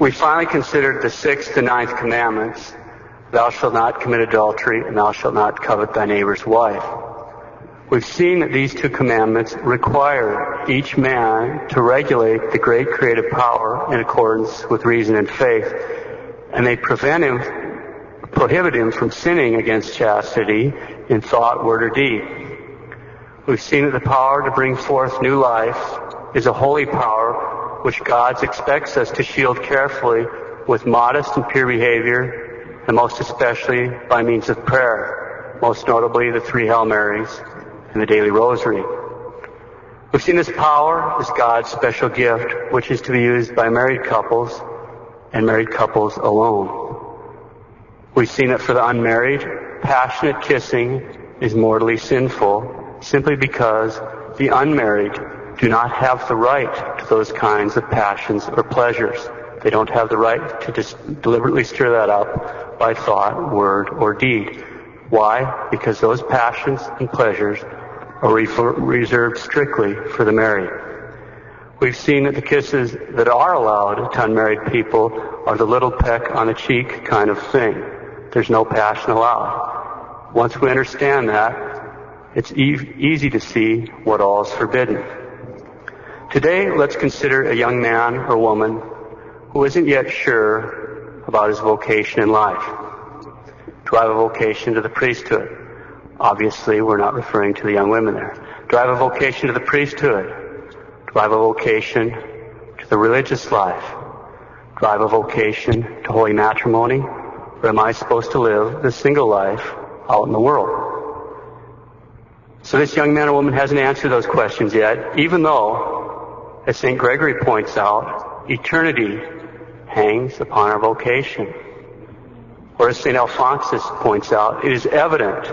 We finally considered the 6th and 9th commandments. Thou shalt not commit adultery, and thou shalt not covet thy neighbor's wife. We've seen that these 2 commandments require each man to regulate the great creative power in accordance with reason and faith, and they prohibit him from sinning against chastity in thought, word, or deed. We've seen that the power to bring forth new life is a holy power which God expects us to shield carefully with modest and pure behavior, and most especially by means of prayer, most notably the 3 Hail Marys and the daily rosary. We've seen this power as God's special gift, which is to be used by married couples and married couples alone. We've seen that for the unmarried, passionate kissing is mortally sinful simply because the unmarried do not have the right to those kinds of passions or pleasures. They don't have the right to just deliberately stir that up by thought, word, or deed. Why? Because those passions and pleasures are reserved strictly for the married. We've seen that the kisses that are allowed to unmarried people are the little peck on the cheek kind of thing. There's no passion allowed. Once we understand that, it's easy to see what all is forbidden. Today, let's consider a young man or woman who isn't yet sure about his vocation in life. Do I have a vocation to the priesthood? Obviously, we're not referring to the young women there. Do I have a vocation to the priesthood? Do I have a vocation to the religious life? Do I have a vocation to holy matrimony? Or am I supposed to live the single life out in the world? So this young man or woman hasn't answered those questions yet, even though, as St. Gregory points out, eternity hangs upon our vocation. Or as St. Alphonsus points out, it is evident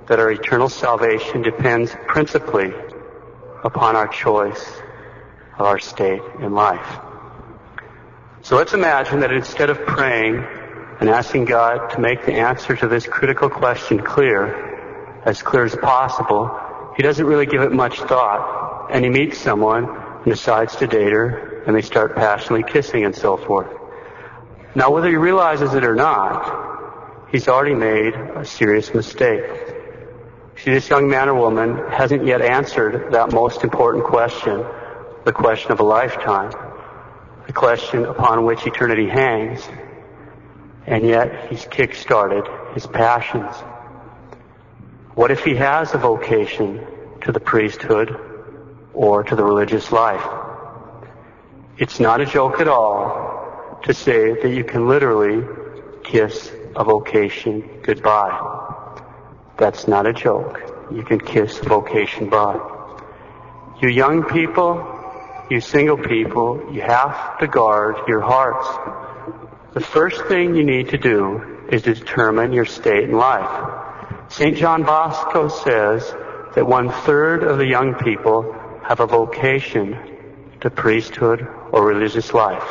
that our eternal salvation depends principally upon our choice of our state in life. So let's imagine that instead of praying and asking God to make the answer to this critical question clear as possible, he doesn't really give it much thought, and he meets someone and decides to date her, and they start passionately kissing and so forth. Now, whether he realizes it or not, he's already made a serious mistake. See, this young man or woman hasn't yet answered that most important question, the question of a lifetime, the question upon which eternity hangs, and yet he's kick-started his passions. What if he has a vocation to the priesthood or to the religious life? It's not a joke at all to say that you can literally kiss a vocation goodbye. That's not a joke. You can kiss vocation bye. You young people, you single people, you have to guard your hearts. The first thing you need to do is to determine your state in life. St. John Bosco says that 1/3 of the young people have a vocation to priesthood or religious life.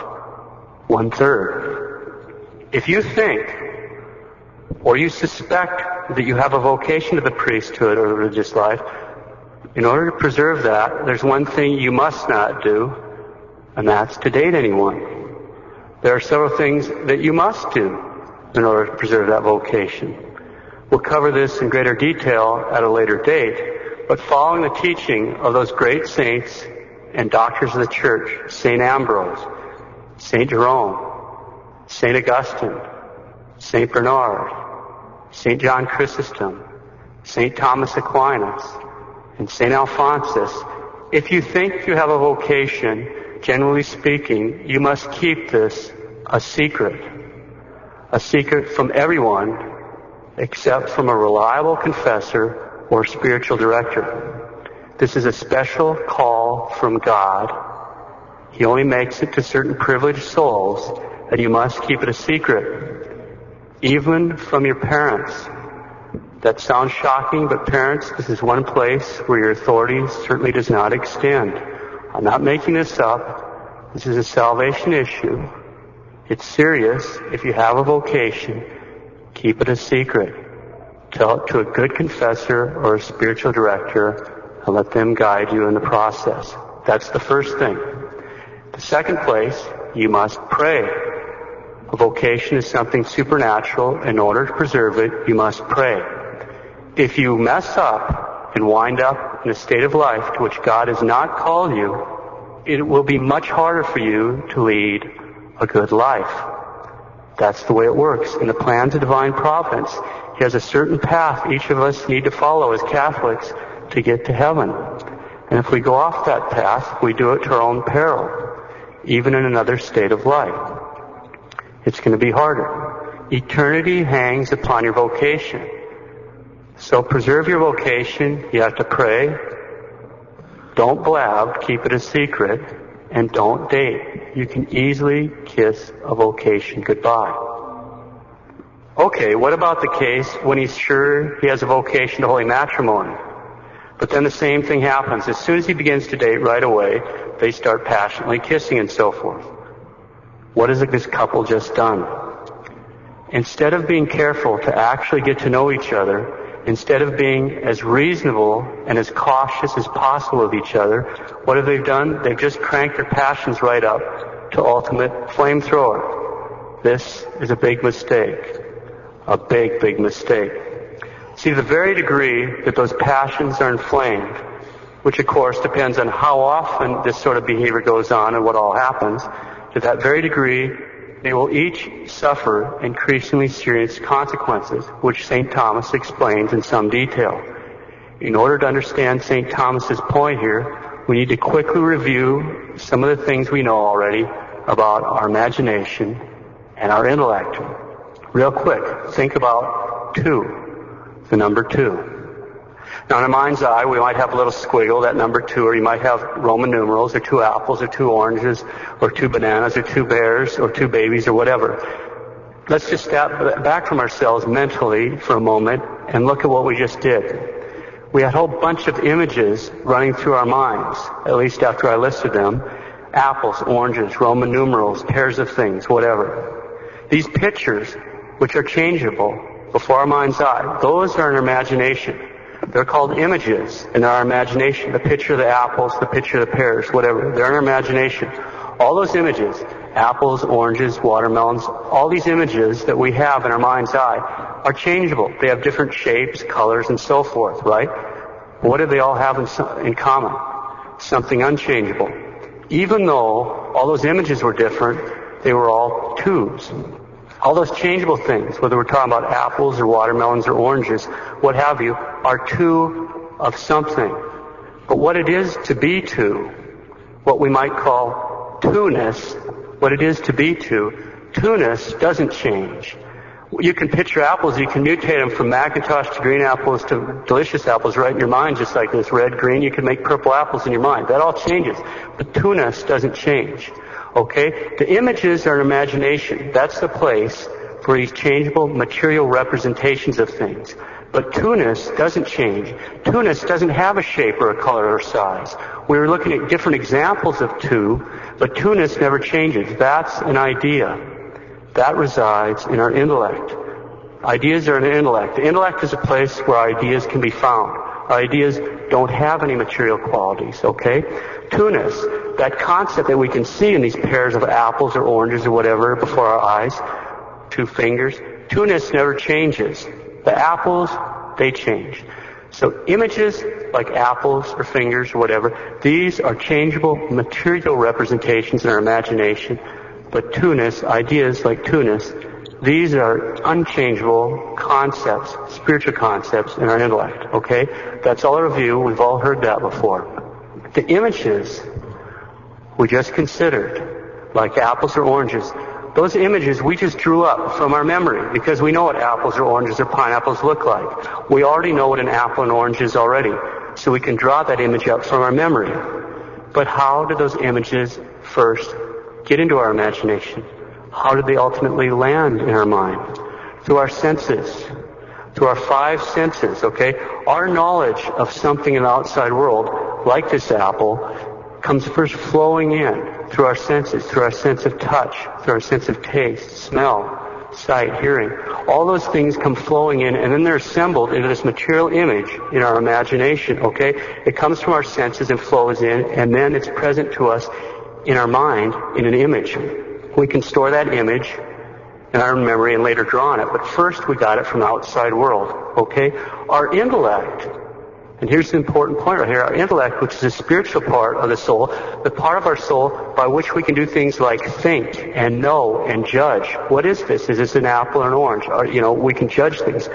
1/3. If you think or you suspect that you have a vocation to the priesthood or the religious life, in order to preserve that, there's one thing you must not do, and that's to date anyone. There are several things that you must do in order to preserve that vocation. We'll cover this in greater detail at a later date, but following the teaching of those great saints and doctors of the Church, St. Ambrose, St. Jerome, St. Augustine, St. Bernard, St. John Chrysostom, St. Thomas Aquinas, and St. Alphonsus, if you think you have a vocation, generally speaking, you must keep this a secret from everyone except from a reliable confessor or spiritual director. This is a special call from God. He only makes it to certain privileged souls, and you must keep it a secret, even from your parents. That sounds shocking, but parents, this is one place where your authority certainly does not extend. I'm not making this up. This is a salvation issue. It's serious. If you have a vocation, keep it a secret. Tell it to a good confessor or a spiritual director and let them guide you in the process. That's the first thing. The second place you must pray. A vocation is something supernatural. In order to preserve it, you must pray. If you mess up and wind up in a state of life to which God has not called you, it will be much harder for you to lead a good life. That's the way it works. In the plans of divine providence, He has a certain path each of us need to follow as Catholics to get to heaven. And if we go off that path, we do it to our own peril, even in another state of life. It's going to be harder. Eternity hangs upon your vocation. So preserve your vocation. You have to pray. Don't blab. Keep it a secret. And don't date. You can easily kiss a vocation goodbye. Okay, what about the case when he's sure he has a vocation to holy matrimony? But then the same thing happens. As soon as he begins to date right away, they start passionately kissing and so forth. What has this couple just done? Instead of being careful to actually get to know each other, instead of being as reasonable and as cautious as possible of each other, what have they done? They've just cranked their passions right up to ultimate flamethrower. This is a big mistake. A big, big mistake. See, the very degree that those passions are inflamed, which of course depends on how often this sort of behavior goes on and what all happens, to that very degree, they will each suffer increasingly serious consequences, which St. Thomas explains in some detail. In order to understand St. Thomas's point here, we need to quickly review some of the things we know already about our imagination and our intellect. Real quick, think about 2, the number 2. Now in our mind's eye, we might have a little squiggle, that number 2, or you might have Roman numerals, or 2 apples, or 2 oranges, or 2 bananas, or 2 bears, or 2 babies, or whatever. Let's just step back from ourselves mentally for a moment and look at what we just did. We had a whole bunch of images running through our minds, at least after I listed them. Apples, oranges, Roman numerals, pairs of things, whatever. These pictures, which are changeable before our mind's eye, those are an imagination. They're called images in our imagination. The picture of the apples, the picture of the pears, whatever. They're in our imagination. All those images, apples, oranges, watermelons, all these images that we have in our mind's eye are changeable. They have different shapes, colors, and so forth, right? What do they all have in common? Something unchangeable. Even though all those images were different, they were all 2s. All those changeable things, whether we're talking about apples or watermelons or oranges, what have you, are 2 of something. But what it is to be 2, what we might call 2-ness, what it is to be 2, 2-ness doesn't change. You can picture apples, you can mutate them from Macintosh to green apples to delicious apples right in your mind, just like this red, green. You can make purple apples in your mind. That all changes. But 2-ness doesn't change. Okay? The images are an imagination. That's the place for these changeable material representations of things. But 2-ness doesn't change. 2-ness doesn't have a shape or a color or size. We were looking at different examples of 2, but 2-ness never changes. That's an idea. That resides in our intellect. Ideas are in the intellect. The intellect is a place where ideas can be found. Ideas don't have any material qualities, okay? 2-ness, that concept that we can see in these pairs of apples or oranges or whatever before our eyes, 2 fingers, 2-ness never changes. The apples, they change. So images like apples or fingers or whatever, these are changeable material representations in our imagination. But 2-ness, ideas like 2-ness, these are unchangeable concepts, spiritual concepts in our intellect, okay? That's all a review. We've all heard that before. The images we just considered, like apples or oranges, those images we just drew up from our memory because we know what apples or oranges or pineapples look like. We already know what an apple and orange is already, so we can draw that image up from our memory. But how do those images first get into our imagination? How do they ultimately land in our mind? Through our senses. Through our 5 senses, okay? Our knowledge of something in the outside world, like this apple, comes first flowing in through our senses, through our sense of touch, through our sense of taste, smell, sight, hearing. All those things come flowing in, and then they're assembled into this material image in our imagination, okay? It comes from our senses and flows in, and then it's present to us in our mind in an image. We can store that image in our memory and later draw on it. But first we got it from the outside world. Okay? Our intellect, and here's the important point right here, our intellect, which is a spiritual part of the soul, the part of our soul by which we can do things like think and know and judge. What is this? Is this an apple or an orange? Or, we can judge things.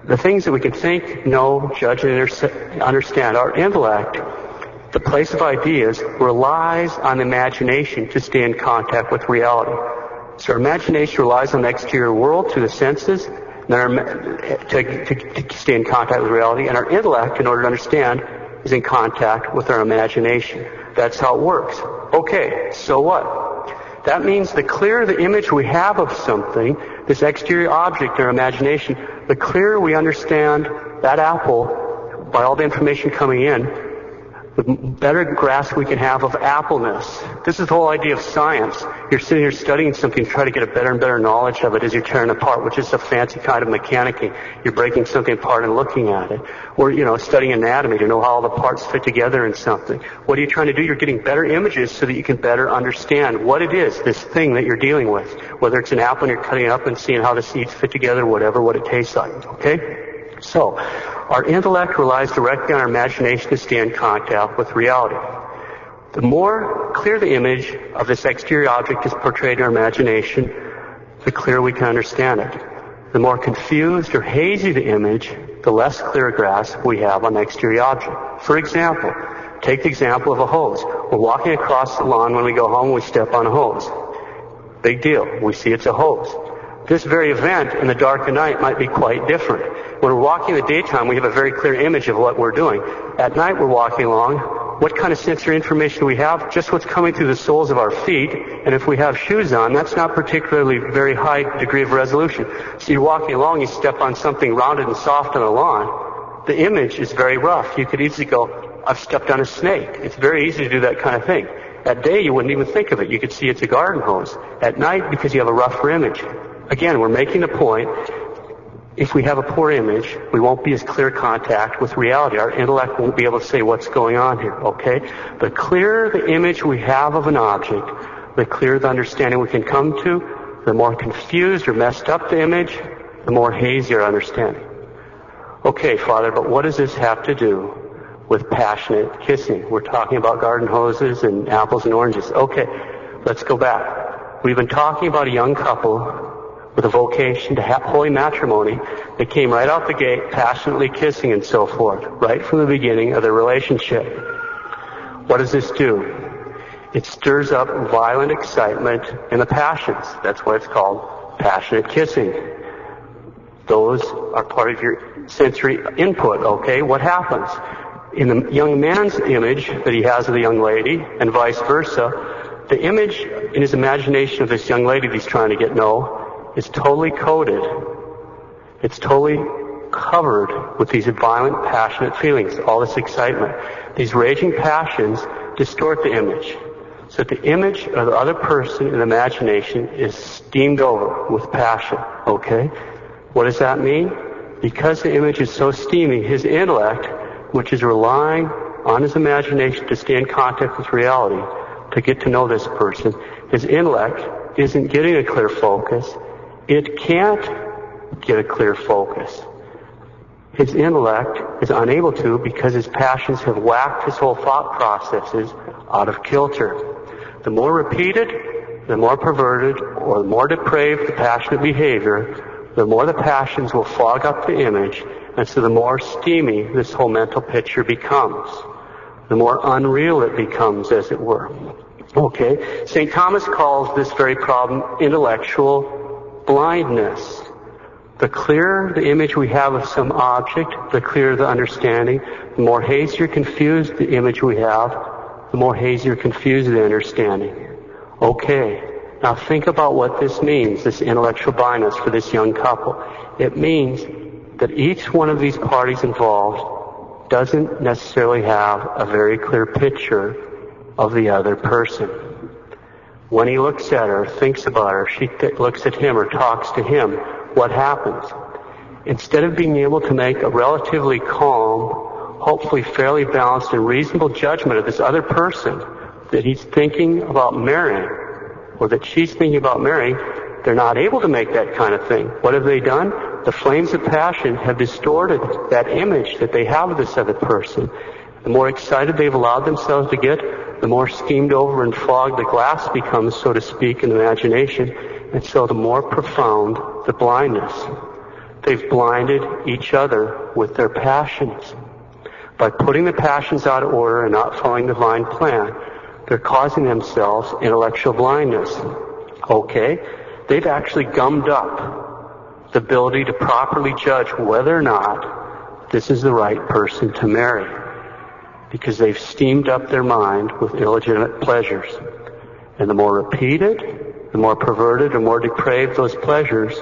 The things that we can think, know, judge, and understand. Our intellect, the place of ideas, relies on imagination to stay in contact with reality. So our imagination relies on the exterior world through the senses to stay in contact with reality, and our intellect, in order to understand, is in contact with our imagination. That's how it works. Okay, so what? That means the clearer the image we have of something, this exterior object in our imagination, the clearer we understand that apple by all the information coming in, the better grasp we can have of appleness. This is the whole idea of science. You're sitting here studying something to try to get a better and better knowledge of it as you're tearing it apart, which is a fancy kind of mechanicking. You're breaking something apart and looking at it. Or, studying anatomy to know how all the parts fit together in something. What are you trying to do? You're getting better images so that you can better understand what it is, this thing that you're dealing with. Whether it's an apple and you're cutting it up and seeing how the seeds fit together, whatever, what it tastes like. Okay? So, our intellect relies directly on our imagination to stay in contact with reality. The more clear the image of this exterior object is portrayed in our imagination, the clearer we can understand it. The more confused or hazy the image, the less clear grasp we have on the exterior object. For example, take the example of a hose. We're walking across the lawn when we go home, we step on a hose. Big deal. We see it's a hose. This very event in the dark of night might be quite different. When we're walking in the daytime, we have a very clear image of what we're doing. At night, we're walking along. What kind of sensory information do we have? Just what's coming through the soles of our feet. And if we have shoes on, that's not particularly very high degree of resolution. So you're walking along, you step on something rounded and soft on the lawn. The image is very rough. You could easily go, I've stepped on a snake. It's very easy to do that kind of thing. At day, you wouldn't even think of it. You could see it's a garden hose. At night, because you have a rougher image. Again, we're making the point, if we have a poor image, we won't be as clear contact with reality. Our intellect won't be able to say what's going on here, okay? The clearer the image we have of an object, the clearer the understanding we can come to, the more confused or messed up the image, the more hazy our understanding. Okay, Father, but what does this have to do with passionate kissing? We're talking about garden hoses and apples and oranges. Okay, let's go back. We've been talking about a young couple with a vocation to holy matrimony. They came right out the gate, passionately kissing and so forth, right from the beginning of their relationship. What does this do? It stirs up violent excitement in the passions. That's why it's called passionate kissing. Those are part of your sensory input, okay? What happens? In the young man's image that he has of the young lady, and vice versa, the image in his imagination of this young lady that he's trying to get know is totally coated. It's totally covered with these violent, passionate feelings, all this excitement. These raging passions distort the image. So that the image of the other person in imagination is steamed over with passion, okay? What does that mean? Because the image is so steamy, his intellect, which is relying on his imagination to stay in contact with reality, to get to know this person, his intellect isn't getting a clear focus. It can't get a clear focus. His intellect is unable to because his passions have whacked his whole thought processes out of kilter. The more repeated, the more perverted, or the more depraved the passionate behavior, the more the passions will fog up the image, and so the more steamy this whole mental picture becomes. The more unreal it becomes, as it were. Okay? St. Thomas calls this very problem intellectual blindness. The clearer the image we have of some object, the clearer the understanding. The more hazy or confused the image we have, the more hazy or confused the understanding. Okay, now think about what this means, this intellectual blindness for this young couple. It means that each one of these parties involved doesn't necessarily have a very clear picture of the other person. When he looks at her, thinks about her, she looks at him or talks to him, what happens? Instead of being able to make a relatively calm, hopefully fairly balanced and reasonable judgment of this other person, that he's thinking about marrying, or that she's thinking about marrying, they're not able to make that kind of thing. What have they done? The flames of passion have distorted that image that they have of this other person. The more excited they've allowed themselves to get, the more steamed over and fogged the glass becomes, so to speak, in the imagination. And so the more profound the blindness. They've blinded each other with their passions. By putting the passions out of order and not following the divine plan, they're causing themselves intellectual blindness. Okay? They've actually gummed up the ability to properly judge whether or not this is the right person to marry, because they've steamed up their mind with illegitimate pleasures. And the more repeated, the more perverted, and more depraved those pleasures,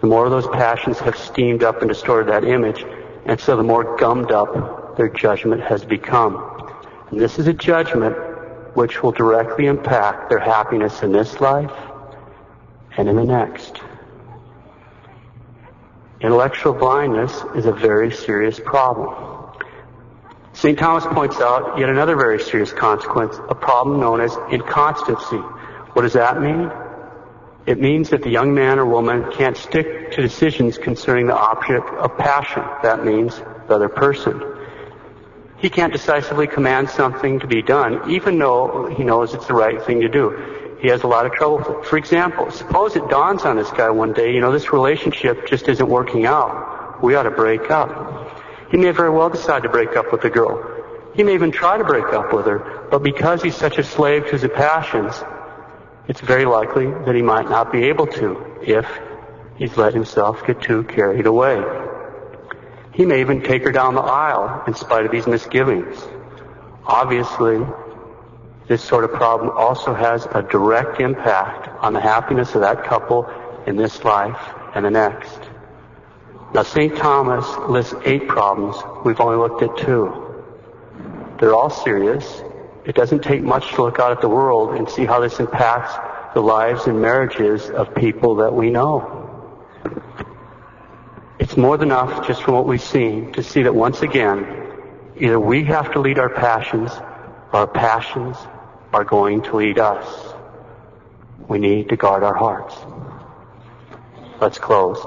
the more those passions have steamed up and distorted that image, and so the more gummed up their judgment has become. And this is a judgment which will directly impact their happiness in this life and in the next. Intellectual blindness is a very serious problem. St. Thomas points out yet another very serious consequence, a problem known as inconstancy. What does that mean? It means that the young man or woman can't stick to decisions concerning the object of passion. That means the other person. He can't decisively command something to be done, even though he knows it's the right thing to do. He has a lot of trouble with it. For example, suppose it dawns on this guy one day, this relationship just isn't working out. We ought to break up. He may very well decide to break up with the girl. He may even try to break up with her, but because he's such a slave to his passions, it's very likely that he might not be able to if he's let himself get too carried away. He may even take her down the aisle in spite of these misgivings. Obviously, this sort of problem also has a direct impact on the happiness of that couple in this life and the next. Now, St. Thomas lists 8 problems. We've only looked at 2. They're all serious. It doesn't take much to look out at the world and see how this impacts the lives and marriages of people that we know. It's more than enough, just from what we've seen, to see that once again, either we have to lead our passions, or our passions are going to lead us. We need to guard our hearts. Let's close.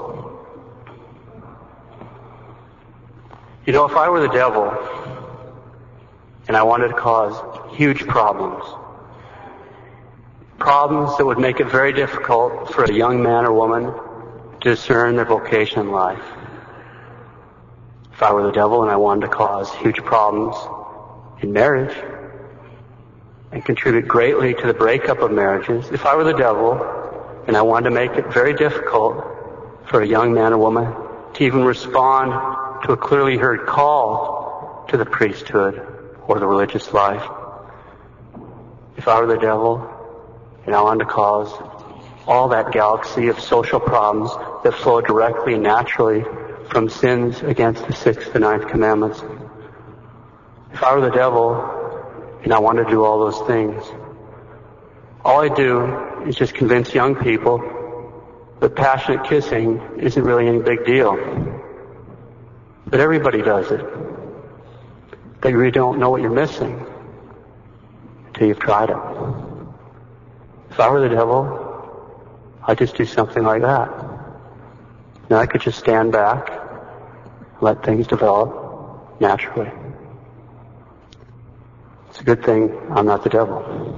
If I were the devil, and I wanted to cause huge problems that would make it very difficult for a young man or woman to discern their vocation in life. If I were the devil and I wanted to cause huge problems in marriage and contribute greatly to the breakup of marriages, if I were the devil and I wanted to make it very difficult for a young man or woman to even respond to a clearly heard call to the priesthood or the religious life, if I were the devil and I wanted to cause all that galaxy of social problems that flow directly and naturally from sins against the 6th and 9th commandments, if I were the devil and I wanted to do all those things, all I do is just convince young people that passionate kissing isn't really any big deal. That everybody does it. That you really don't know what you're missing until you've tried it. If I were the devil, I'd just do something like that. Now I could just stand back, let things develop naturally. It's a good thing I'm not the devil.